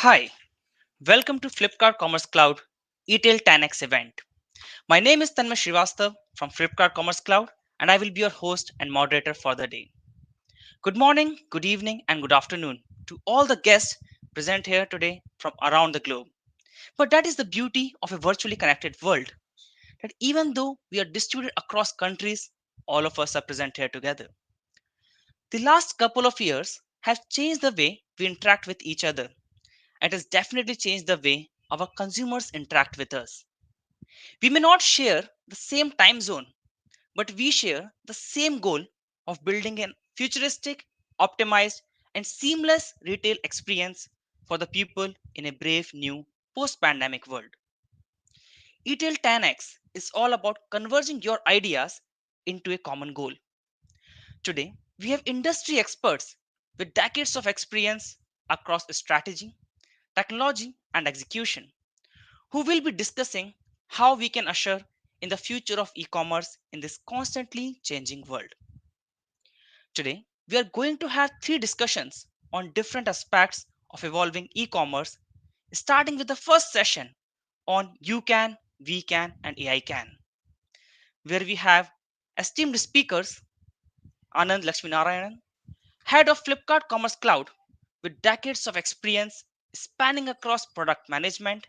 Hi, welcome to Flipkart Commerce Cloud ETL 10x event. My name is Tanmay Srivastav from Flipkart Commerce Cloud, and I will be your host and moderator for the day. Good morning, good evening, and good afternoon to all the guests present here today from around the globe. But that is the beauty of a virtually connected world, that even though we are distributed across countries, all of us are present here together. The last couple of years have changed the way we interact with each other. It has definitely changed the way our consumers interact with us. We may not share the same time zone, but we share the same goal of building an futuristic, optimized, and seamless retail experience for the people in a brave new post pandemic world. ETL 10x is all about converging your ideas into a common goal. Today, we have industry experts with decades of experience across strategy, technology, and execution who will be discussing how we can usher in the future of e-commerce in this constantly changing world. Today, we are going to have three discussions on different aspects of evolving e-commerce, starting with the first session on you can, we can, and AI can, where we have esteemed speakers Anand Lakshminarayanan, head of Flipkart Commerce Cloud with decades of experience spanning across product management,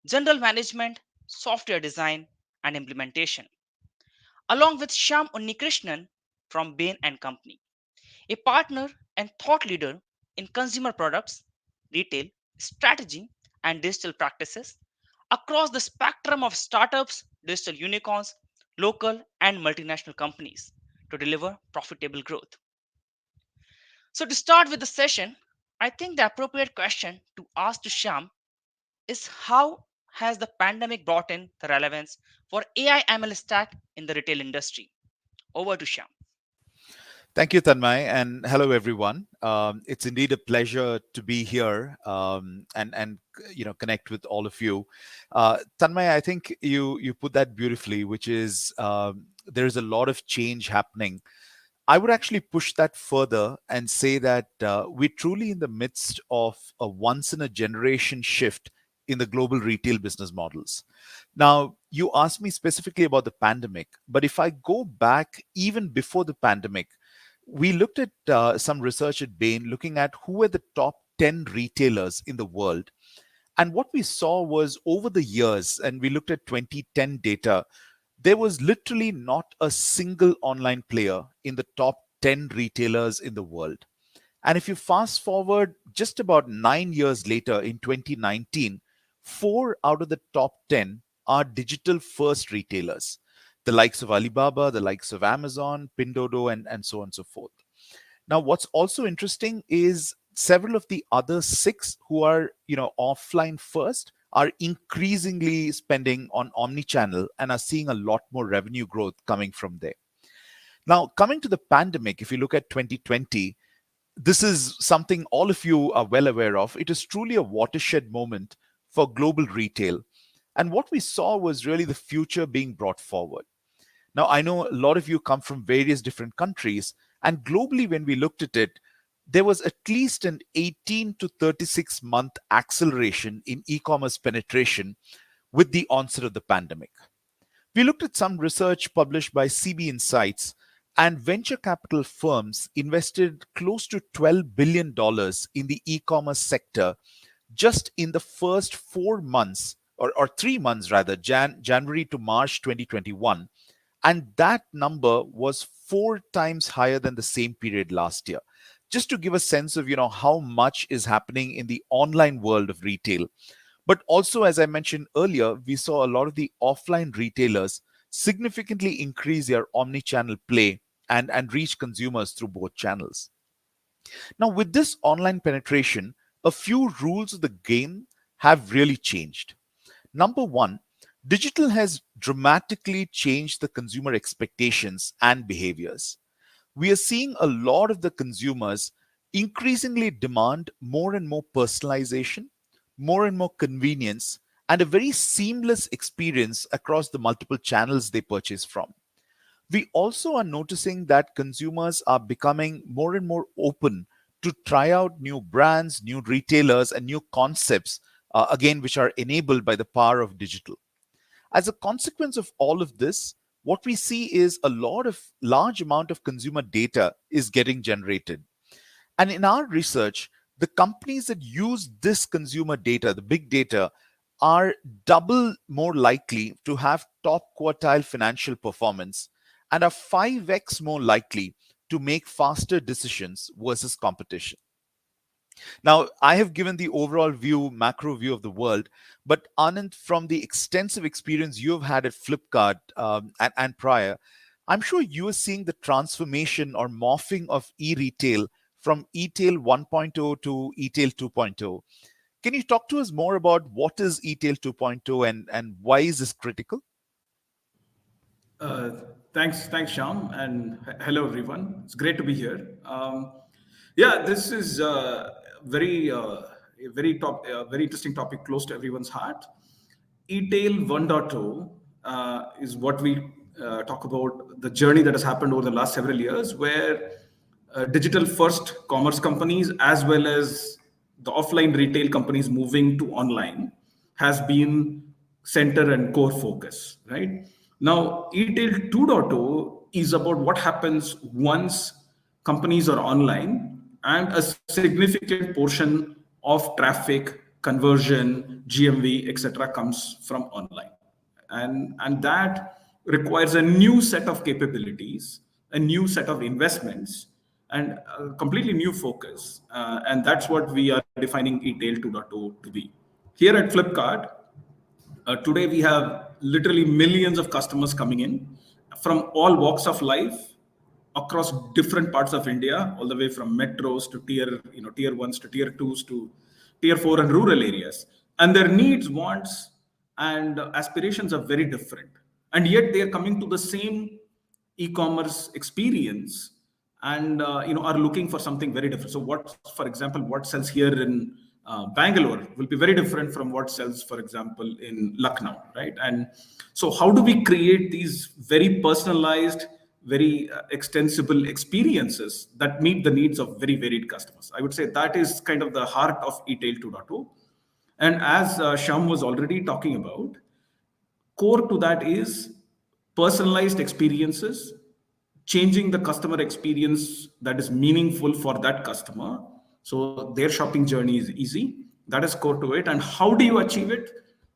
general management, software design, and implementation, along with Shyam Unnikrishnan from Bain and Company, a partner and thought leader in consumer products, retail, strategy, and digital practices across the spectrum of startups, digital unicorns, local and multinational companies to deliver profitable growth. So, to start with the session, I think the appropriate question to ask to Shyam is how has the pandemic brought in the relevance for AI ML stack in the retail industry? Over to Shyam. Thank you, Tanmay, and hello, everyone. It's indeed a pleasure to be here and connect with all of you. Tanmay, I think you put that beautifully, which is there is a lot of change happening. I would actually push that further and say that we're truly in the midst of a once in a generation shift in the global retail business models. Now, you asked me specifically about the pandemic, but if I go back even before the pandemic, we looked at some research at Bain looking at who were the top 10 retailers in the world. And what we saw was over the years, and we looked at 2010 data, there was literally not a single online player in the top 10 retailers in the world. And if you fast forward just about 9 years later in 2019, four out of the top 10 are digital first retailers, the likes of Alibaba, the likes of Amazon, Pindodo, and so on and so forth. Now, what's also interesting is several of the other six who are, offline first are increasingly spending on omni-channel and are seeing a lot more revenue growth coming from there. Now, coming to the pandemic, if you look at 2020, this is something all of you are well aware of. It is truly a watershed moment for global retail. And what we saw was really the future being brought forward. Now, I know a lot of you come from various different countries, and globally, when we looked at it, there was at least an 18 to 36-month acceleration in e commerce penetration with the onset of the pandemic. We looked at some research published by CB Insights, and venture capital firms invested close to $12 billion in the e commerce sector just in the first 4 months, or 3 months rather, January to March 2021. And that number was four times higher than the same period last year. Just to give a sense of how much is happening in the online world of retail. But also, as I mentioned earlier, we saw a lot of the offline retailers significantly increase their omni-channel play and reach consumers through both channels. Now, with this online penetration, a few rules of the game have really changed. Number one, digital has dramatically changed the consumer expectations and behaviors. We are seeing a lot of the consumers increasingly demand more and more personalization, more and more convenience, and a very seamless experience across the multiple channels they purchase from. We also are noticing that consumers are becoming more and more open to try out new brands, new retailers, and new concepts, again, which are enabled by the power of digital. As a consequence of all of this, what we see is a large amount of consumer data is getting generated. And in our research, the companies that use this consumer data, the big data, are double more likely to have top quartile financial performance and are 5x more likely to make faster decisions versus competition. Now, I have given the overall view, macro view of the world, but Anand, from the extensive experience you have had at Flipkart and prior, I'm sure you are seeing the transformation or morphing of e-retail from e-tail 1.0 to e-tail 2.0. Can you talk to us more about what is e-tail 2.0 and why is this critical? Uh, thanks, Sham, and hello everyone. It's great to be here. Yeah, this is a very interesting topic close to everyone's heart. E-tail 1.0 is what we talk about the journey that has happened over the last several years, where digital first commerce companies as well as the offline retail companies moving to online has been center and core focus, right? Now, e-tail 2.0 is about what happens once companies are online and a significant portion of traffic, conversion, GMV, etc., comes from online. And that requires a new set of capabilities, a new set of investments, and a completely new focus. And that's what we are defining e-tail 2.0 to be. Here at Flipkart, today we have literally millions of customers coming in from all walks of life across different parts of India, all the way from metros to tier ones to tier twos to tier four and rural areas. And their needs, wants, and aspirations are very different. And yet they are coming to the same e-commerce experience and are looking for something very different. So what, for example, what sells here in Bangalore will be very different from what sells, for example, in Lucknow, right? And so how do we create these very personalized, very extensible experiences that meet the needs of very varied customers? I would say that is kind of the heart of e-tail 2.0. And as Sham was already talking about, core to that is personalized experiences, changing the customer experience that is meaningful for that customer. So their shopping journey is easy. That is core to it. And how do you achieve it?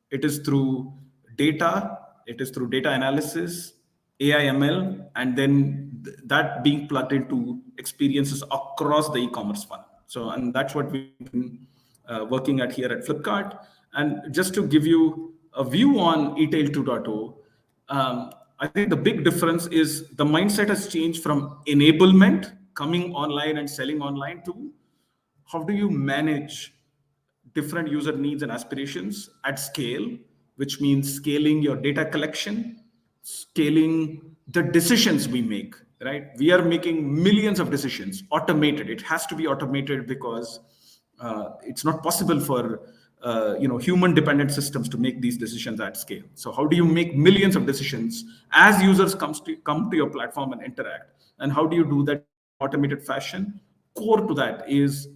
It is through data, it is through data analysis, AI ML, and then that being plugged into experiences across the e-commerce funnel. So, and that's what we've been working at here at Flipkart. And just to give you a view on e-tail 2.0, I think the big difference is the mindset has changed from enablement, coming online and selling online, to how do you manage different user needs and aspirations at scale, which means scaling your data collection, scaling the decisions we make, right? We are making millions of decisions automated. It has to be automated because it's not possible for human dependent systems to make these decisions at scale. So how do you make millions of decisions as users come to your platform and interact, and how do you do that in automated fashion? Core to that is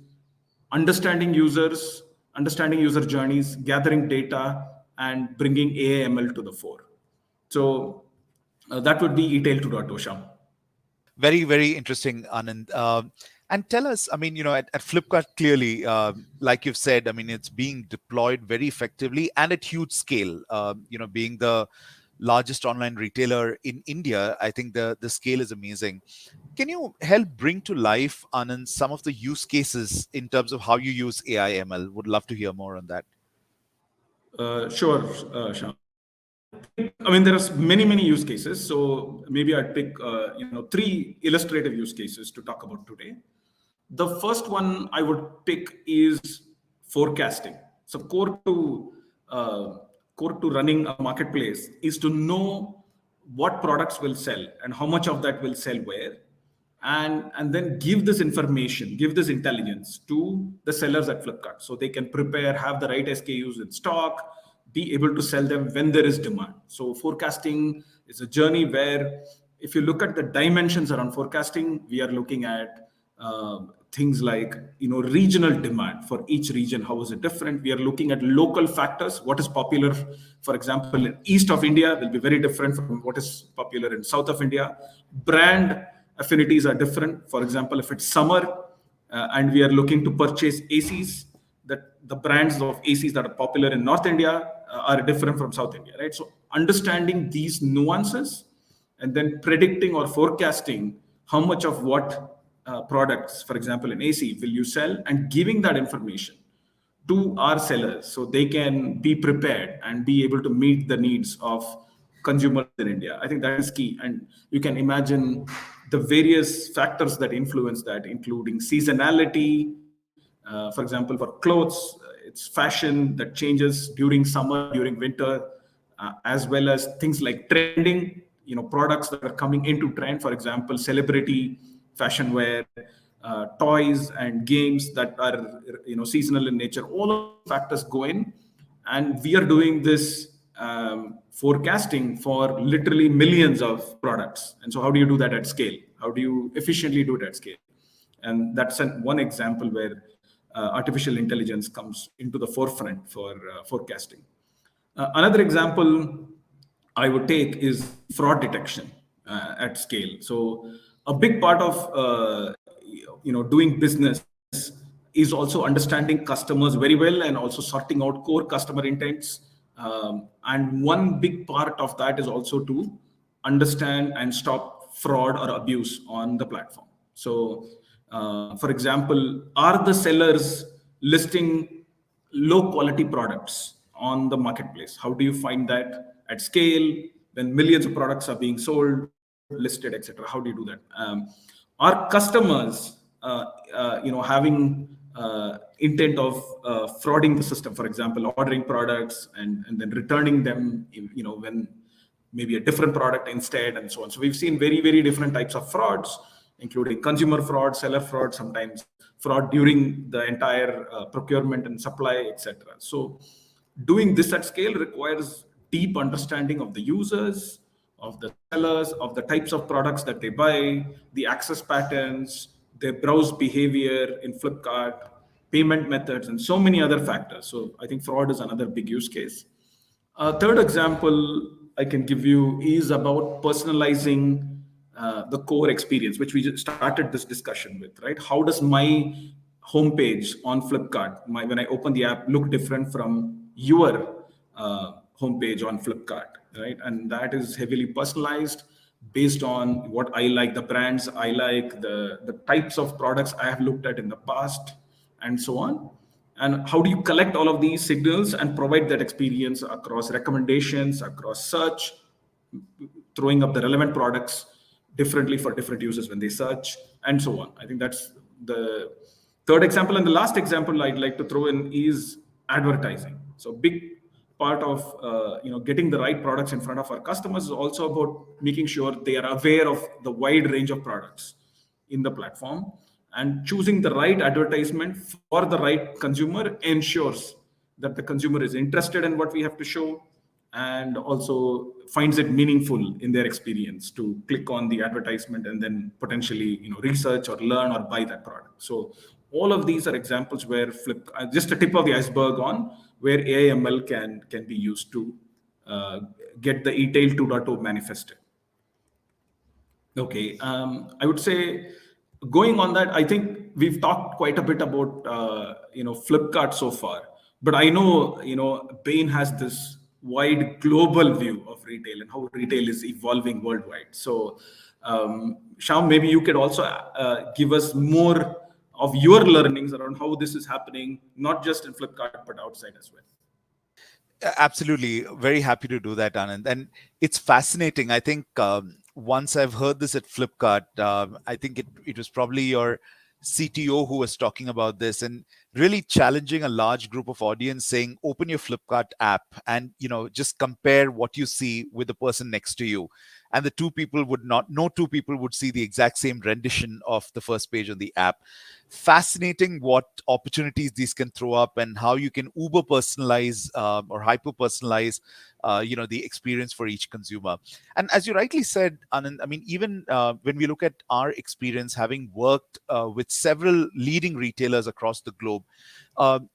understanding users, understanding user journeys, gathering data, and bringing AI ML to the fore. So that would be e-tail 2.0, Sham. Very, very interesting, Anand. And tell us, I mean, at Flipkart, clearly, like you've said, I mean, it's being deployed very effectively and at huge scale. Being the largest online retailer in India, I think the scale is amazing. Can you help bring to life, Anand, some of the use cases in terms of how you use AI ML? Would love to hear more on that. Sure, Sham. I mean, there are many use cases. So maybe I'd pick, three illustrative use cases to talk about today. The first one I would pick is forecasting. So core to running a marketplace is to know what products will sell and how much of that will sell where, and then give this information, give this intelligence to the sellers at Flipkart so they can prepare, have the right SKUs in stock, be able to sell them when there is demand. So forecasting is a journey where, if you look at the dimensions around forecasting, we are looking at things like regional demand for each region. How is it different? We are looking at local factors. What is popular, for example, in east of India will be very different from what is popular in south of India. Brand affinities are different. For example, if it's summer and we are looking to purchase ACs, that the brands of ACs that are popular in North India are different from South India, right? So understanding these nuances and then predicting or forecasting how much of what products, for example, in AC, will you sell, and giving that information to our sellers so they can be prepared and be able to meet the needs of consumers in India. I think that is key. And you can imagine the various factors that influence that, including seasonality. For example, for clothes, it's fashion that changes during summer, during winter, as well as things like trending, products that are coming into trend. For example, celebrity fashion wear, toys and games that are seasonal in nature. All of these factors go in, and we are doing this forecasting for literally millions of products. And so, how do you do that at scale? How do you efficiently do it at scale? And that's one example where artificial intelligence comes into the forefront for forecasting. Another example I would take is fraud detection at scale. So a big part of doing business is also understanding customers very well and also sorting out core customer intents. And one big part of that is also to understand and stop fraud or abuse on the platform. So, for example, are the sellers listing low quality products on the marketplace? How do you find that at scale when millions of products are being sold, listed, etc.? How do you do that? Are customers, having intent of frauding the system? For example, ordering products and then returning them, when maybe a different product instead, and so on. So we've seen very, very different types of frauds, including consumer fraud, seller fraud, sometimes fraud during the entire procurement and supply, etc. So doing this at scale requires deep understanding of the users, of the sellers, of the types of products that they buy, the access patterns, their browse behavior in Flipkart, payment methods, and so many other factors. So I think fraud is another big use case. A third example I can give you is about personalizing the core experience, which we just started this discussion with, right? How does my homepage on Flipkart, when I open the app, look different from your homepage on Flipkart, right? And that is heavily personalized based on what I like, the brands I like, the types of products I have looked at in the past, and so on. And how do you collect all of these signals and provide that experience across recommendations, across search, throwing up the relevant products differently for different users when they search, and so on? I think that's the third example. And the last example I'd like to throw in is advertising. So big part of getting the right products in front of our customers is also about making sure they are aware of the wide range of products in the platform, and choosing the right advertisement for the right consumer ensures that the consumer is interested in what we have to show and also finds it meaningful in their experience to click on the advertisement and then potentially research or learn or buy that product. So all of these are examples where just a tip of the iceberg on where AI/ML can be used to get the e-tail 2.0 manifested. Okay, I would say, going on that, I think we've talked quite a bit about Flipkart so far, but I know Bain has this wide global view of retail and how retail is evolving worldwide. So, Shyam, maybe you could also give us more of your learnings around how this is happening, not just in Flipkart but outside as well. Absolutely. Very happy to do that, Anand. And it's fascinating. I think once I've heard this at Flipkart, I think it was probably your CTO who was talking about this. And really challenging a large group of audience, saying open your Flipkart app and just compare what you see with the person next to you, and the two people would not no two people would see the exact same rendition of the first page on the app. Fascinating what opportunities these can throw up, and how you can uber personalize or hyper personalize the experience for each consumer. And as you rightly said, Anand, I mean, even when we look at our experience, having worked with several leading retailers across the globe,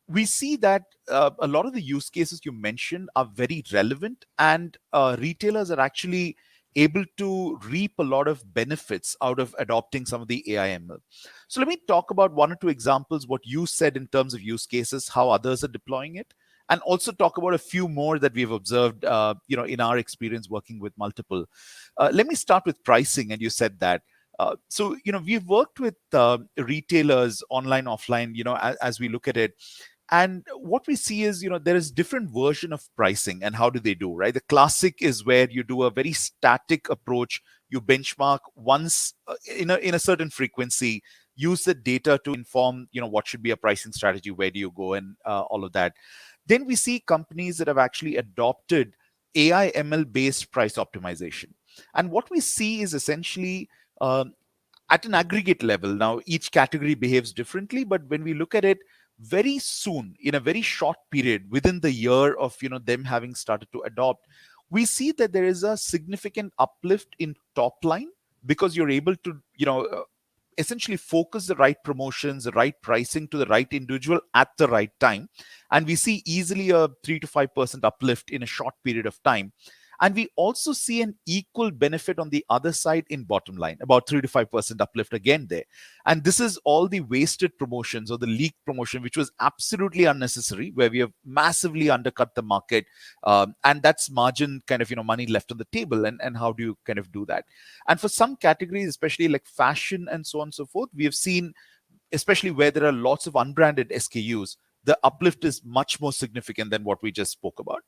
we see that a lot of the use cases you mentioned are very relevant, and retailers are actually able to reap a lot of benefits out of adopting some of the AIML. So let me talk about one or two examples, what you said in terms of use cases, how others are deploying it, and also talk about a few more that we've observed, in our experience working with multiple. Let me start with pricing, and you said that. We've worked with retailers online, offline, as we look at it. And what we see is, there is different version of pricing and how do they do, right? The classic is where you do a very static approach. You benchmark once in a certain frequency, use the data to inform, what should be a pricing strategy, where do you go, and all of that. Then we see companies that have actually adopted AI ML based price optimization. And what we see is essentially at an aggregate level. Now, each category behaves differently, but when we look at it, very soon, in a very short period, within the year of them having started to adopt, we see that there is a significant uplift in top line, because you're able to essentially focus the right promotions, the right pricing to the right individual at the right time. And we see easily a 3 to 5% uplift in a short period of time. And we also see an equal benefit on the other side in bottom line, about 3 to 5% uplift again there. And this is all the wasted promotions or the leaked promotion, which was absolutely unnecessary, where we have massively undercut the market. And that's margin kind of, money left on the table. And how do you kind of do that? And for some categories, especially like fashion and so on and so forth, we have seen, especially where there are lots of unbranded SKUs, the uplift is much more significant than what we just spoke about.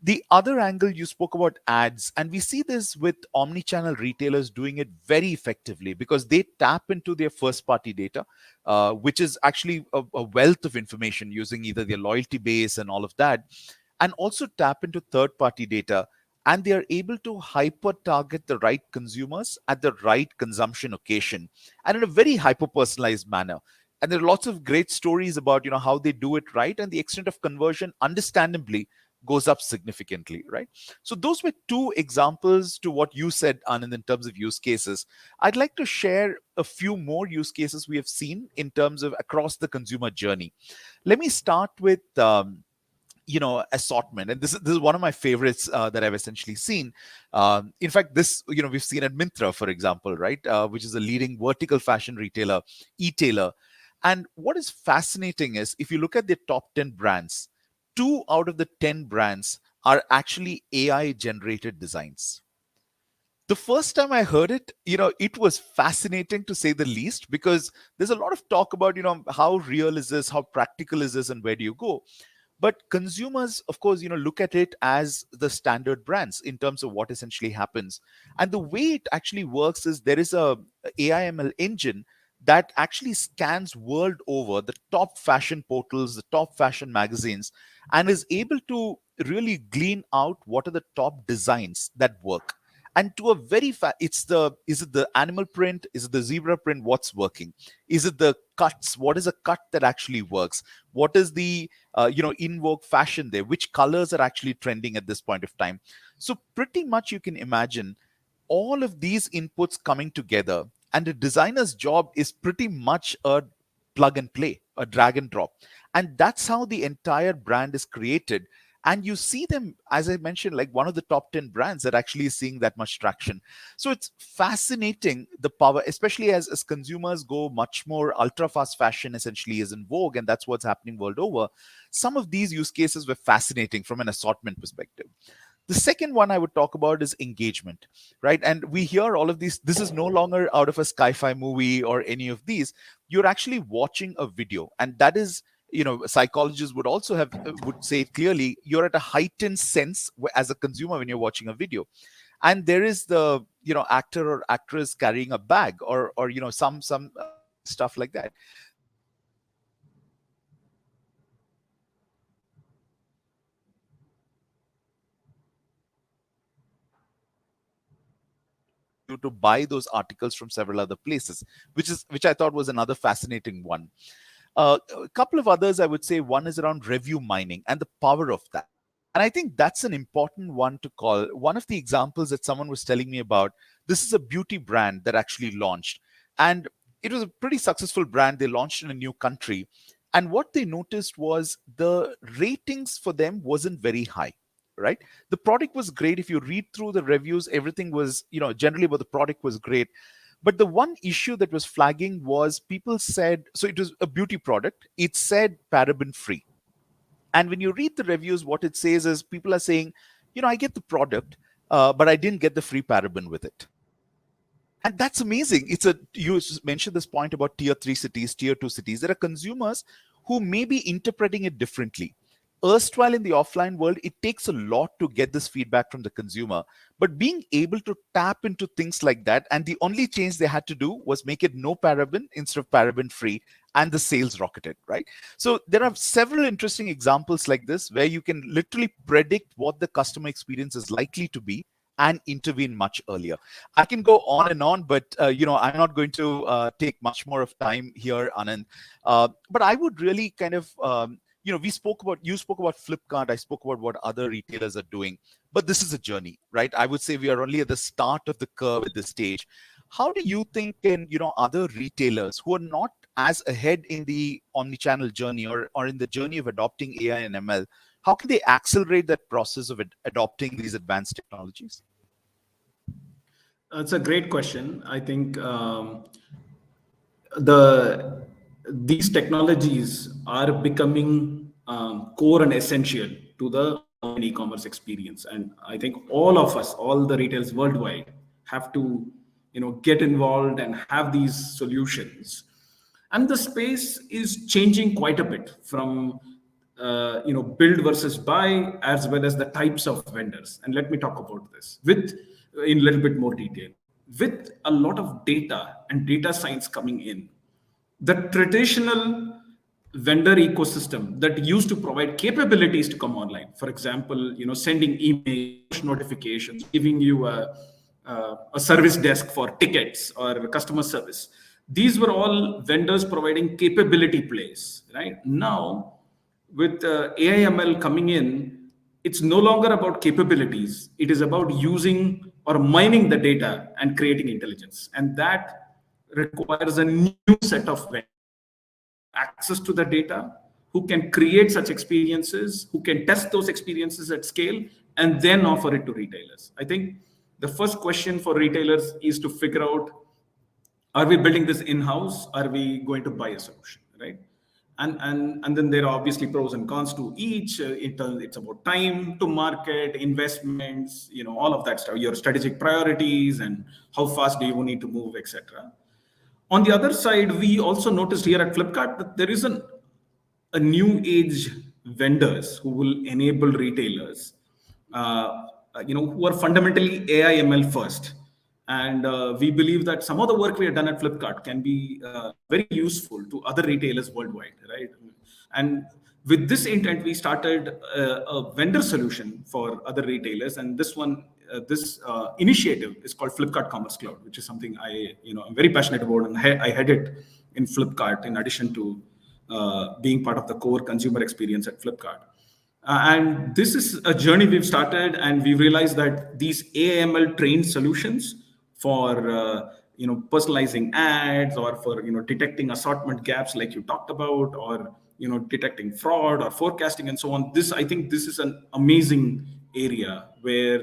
The other angle, you spoke about ads, and we see this with omni-channel retailers doing it very effectively, because they tap into their first party data, which is actually a wealth of information, using either their loyalty base and all of that, and also tap into third party data. And they are able to hyper target the right consumers at the right consumption occasion, and in a very hyper personalized manner. And there are lots of great stories about how they do it right, and the extent of conversion, understandably, goes up significantly, right? So those were two examples to what you said, Anand, in terms of use cases. I'd like to share a few more use cases we have seen in terms of across the consumer journey. Let me start with assortment, and this is one of my favorites that I've essentially seen. In fact, this we've seen at Mintra, for example, right, which is a leading vertical fashion retailer, e-tailer. And what is fascinating is, if you look at the top 10 brands, 2 out of the 10 brands are actually AI generated designs. The first time I heard it, it was fascinating, to say the least, because there's a lot of talk about, how real is this, how practical is this, and where do you go? But consumers, of course, look at it as the standard brands in terms of what essentially happens. And the way it actually works is, there is a AIML engine that actually scans world over the top fashion portals, the top fashion magazines, and is able to really glean out what are the top designs that work. And to a very is it the animal print, is it the zebra print, what's working, is it the cuts, what is a cut that actually works, what is the in vogue fashion there, which colors are actually trending at this point of time. So pretty much you can imagine all of these inputs coming together, and the designer's job is pretty much a plug and play, a drag and drop. And that's how the entire brand is created. And you see them, as I mentioned, like one of the top 10 brands that actually is seeing that much traction. So it's fascinating, the power, especially as consumers go much more ultra fast fashion essentially is in vogue, and that's what's happening world over. Some of these use cases were fascinating from an assortment perspective. The second one I would talk about is engagement, right? And we hear all of these. This is no longer out of a sci-fi movie or any of these. You're actually watching a video, and that is, psychologists would also have would say clearly, you're at a heightened sense as a consumer when you're watching a video. And there is the actor or actress carrying a bag, or some stuff like that. you to buy those articles from several other places, which I thought was another fascinating one. A couple of others I would say, one is around review mining and the power of that. And I think that's an important one to call. One of the examples that someone was telling me about, this is a beauty brand that actually launched. And it was a pretty successful brand. They launched in a new country. And what they noticed was the ratings for them wasn't very high, right? The product was great. If you read through the reviews, everything was, generally about the product was great. But the one issue that was flagging was people said, so it was a beauty product, it said paraben free. And when you read the reviews, what it says is people are saying, I get the product, but I didn't get the free paraben with it. And that's amazing. You mentioned this point about tier 3 cities, tier 2 cities. There are consumers who may be interpreting it differently. Erstwhile in the offline world, it takes a lot to get this feedback from the consumer. But being able to tap into things like that, and the only change they had to do was make it no paraben instead of paraben free, and the sales rocketed, right? So there are several interesting examples like this where you can literally predict what the customer experience is likely to be and intervene much earlier. I can go on and on, but I'm not going to take much more of time here, Anand. But I would really kind of you spoke about Flipkart, I spoke about what other retailers are doing, but this is a journey, right? I would say we are only at the start of the curve at this stage. How do you think can other retailers who are not as ahead in the omnichannel journey or in the journey of adopting AI and ML, how can they accelerate that process of adopting these advanced technologies? It's a great question. I think the these technologies are becoming core and essential to the online e-commerce experience, and I think all of us, all the retailers worldwide, have to get involved and have these solutions. And the space is changing quite a bit from build versus buy, as well as the types of vendors. And let me talk about this with in a little bit more detail. With a lot of data and data science coming in, the traditional vendor ecosystem that used to provide capabilities to come online, for example, sending email, push notifications, giving you a service desk for tickets or customer service, these were all vendors providing capability plays. Right now, with AI/ML coming in, it's no longer about capabilities. It is about using or mining the data and creating intelligence. And that requires a new set of vendors access to the data, who can create such experiences, who can test those experiences at scale, and then offer it to retailers. I think the first question for retailers is to figure out, are we building this in-house? Are we going to buy a solution, right? And then there are obviously pros and cons to each. It's about time to market, investments, all of that stuff, your strategic priorities, and how fast do you need to move, etc. On the other side, we also noticed here at Flipkart that there is a new age vendors who will enable retailers, who are fundamentally AI ML first. And we believe that some of the work we have done at Flipkart can be very useful to other retailers worldwide, right? And with this intent, we started a vendor solution for other retailers, and this initiative is called Flipkart Commerce Cloud, which is something I'm very passionate about, and I head it in Flipkart in addition to being part of the core consumer experience at Flipkart. And this is a journey we've started, and we realized that these AML trained solutions for personalizing ads, or for detecting assortment gaps like you talked about, or detecting fraud or forecasting and so on. I think this is an amazing area where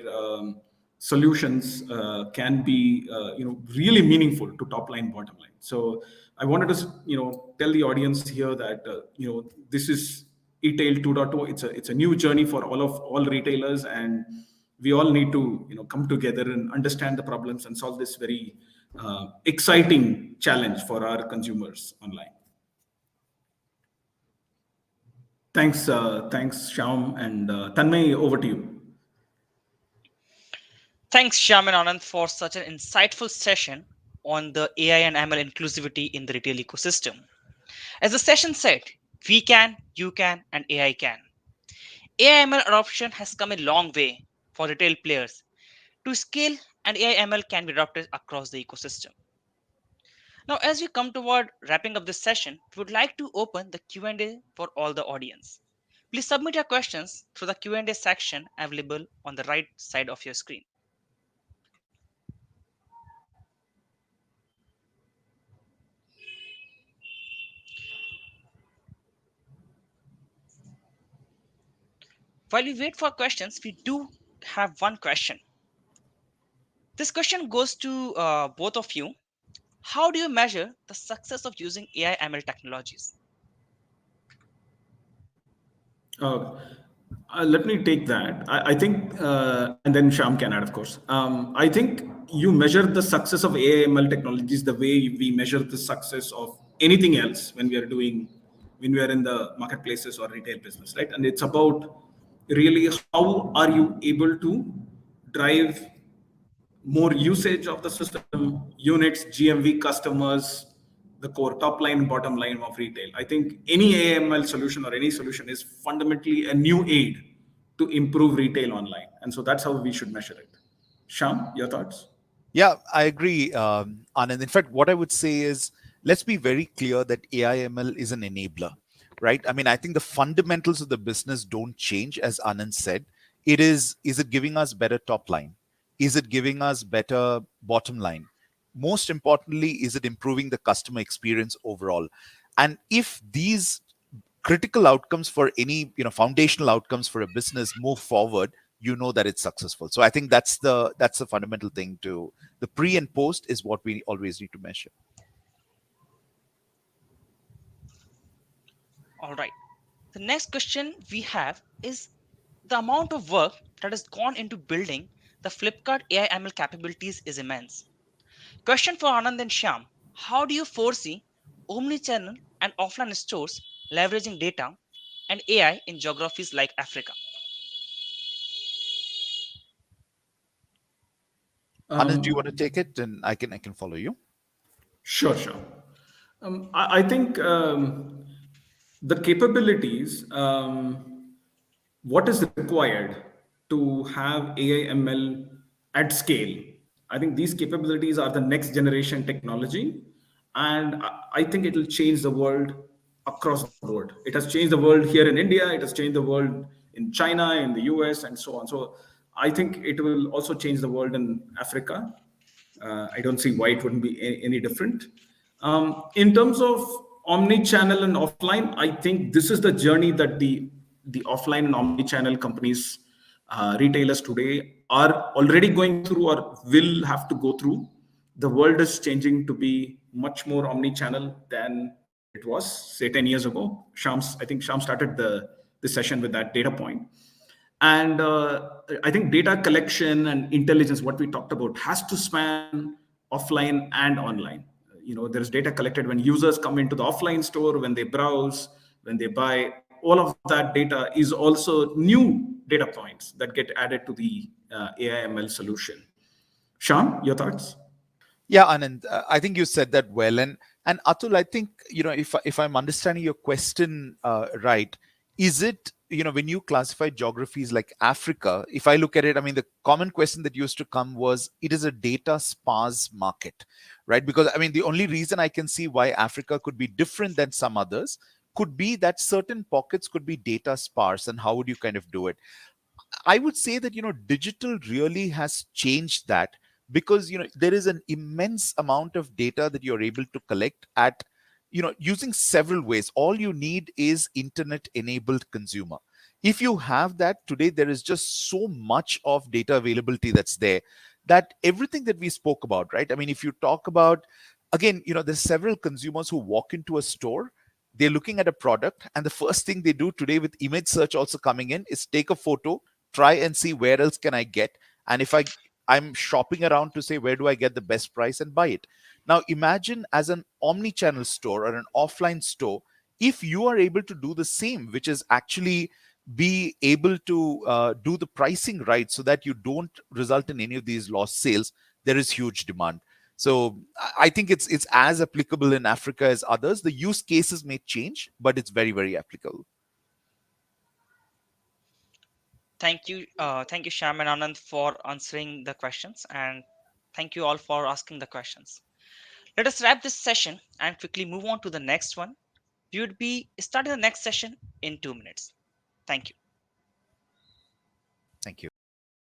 solutions can be really meaningful to top line, bottom line. So I wanted to tell the audience here that this is eTail 2.0. It's a new journey for all retailers, and we all need to come together and understand the problems and solve this very exciting challenge for our consumers online. Thanks, Shyam, and Tanmay, over to you. Thanks, Shyam and Anand, for such an insightful session on the AI and ML inclusivity in the retail ecosystem. As the session said, we can, you can, and AI can. AI ML adoption has come a long way for retail players to scale and AI ML can be adopted across the ecosystem. Now, as we come toward wrapping up this session, we would like to open the Q&A for all the audience. Please submit your questions through the Q&A section available on the right side of your screen. While we wait for questions, we do have one question. This question goes to both of you. How do you measure the success of using AI ML technologies? Uh, Let me take that. I think, and then Sham can add, of course. I think you measure the success of AML technologies the way we measure the success of anything else when we are in the marketplaces or retail business, right? And it's about really how are you able to drive more usage of the system, units, GMV, customers, the core top line, bottom line of retail. I think any AML solution or any solution is fundamentally a new aid to improve retail online. And so that's how we should measure it. Sham, your thoughts? Yeah, I agree, Anand. In fact, what I would say is let's be very clear that AIML is an enabler, right? I mean, I think the fundamentals of the business don't change, as Anand said. Is it giving us better top line? Is it giving us better bottom line? Most importantly, is it improving the customer experience overall? And if these critical outcomes for any foundational outcomes for a business move forward, you know that it's successful. So I think that's the fundamental thing. To the pre and post is what we always need to measure. All right. The next question we have is the amount of work that has gone into building the Flipkart AI ML capabilities is immense. Question for Anand and Shyam. How do you foresee omnichannel and offline stores leveraging data and AI in geographies like Africa? Anand, do you want to Um, take it, and I can follow you? sure, sure. I think the capabilities, what is required to have AI ML at scale. I think these capabilities are the next generation technology, and I think it will change the world across the board. It has changed the world here in India, it has changed the world in China, in the US, and so on. So I think it will also change the world in Africa. I don't see why it wouldn't be any different. In terms of omni-channel and offline, I think this is the journey that the offline and omni-channel companies, retailers today are already going through or will have to go through. The world is changing to be much more omni-channel than it was, say, 10 years ago. I think Sham started the session with that data point. And I think data collection and intelligence, what we talked about, has to span offline and online. There's data collected when users come into the offline store, when they browse, when they buy. All of that data is also new data points that get added to the AIML solution. Sham, your thoughts? Yeah, Anand, I think you said that well. And Atul, I think, if I'm understanding your question right, is it, when you classify geographies like Africa, if I look at it, I mean, the common question that used to come was, it is a data sparse market, right? Because I mean, the only reason I can see why Africa could be different than some others could be that certain pockets could be data sparse. And how would you kind of do it? I would say that, digital really has changed that, because, there is an immense amount of data that you're able to collect at, using several ways. All you need is internet enabled consumer. If you have that today, there is just so much of data availability that's there, that everything that we spoke about, right? I mean, if you talk about, again, there's several consumers who walk into a store, they're looking at a product, and the first thing they do today with image search also coming in is take a photo, try and see where else can I get, and if I'm shopping around to say where do I get the best price and buy it. Now imagine as an omni-channel store or an offline store, if you are able to do the same, which is actually be able to do the pricing right so that you don't result in any of these lost sales, there is huge demand. So I think it's as applicable in Africa as others. The use cases may change, but it's very, very applicable. Thank you, Shyam and Anand, for answering the questions. And Thank you all for asking the questions. Let us wrap this session and quickly move on to the next one. We would be starting the next session in 2 minutes. Thank you. Thank you.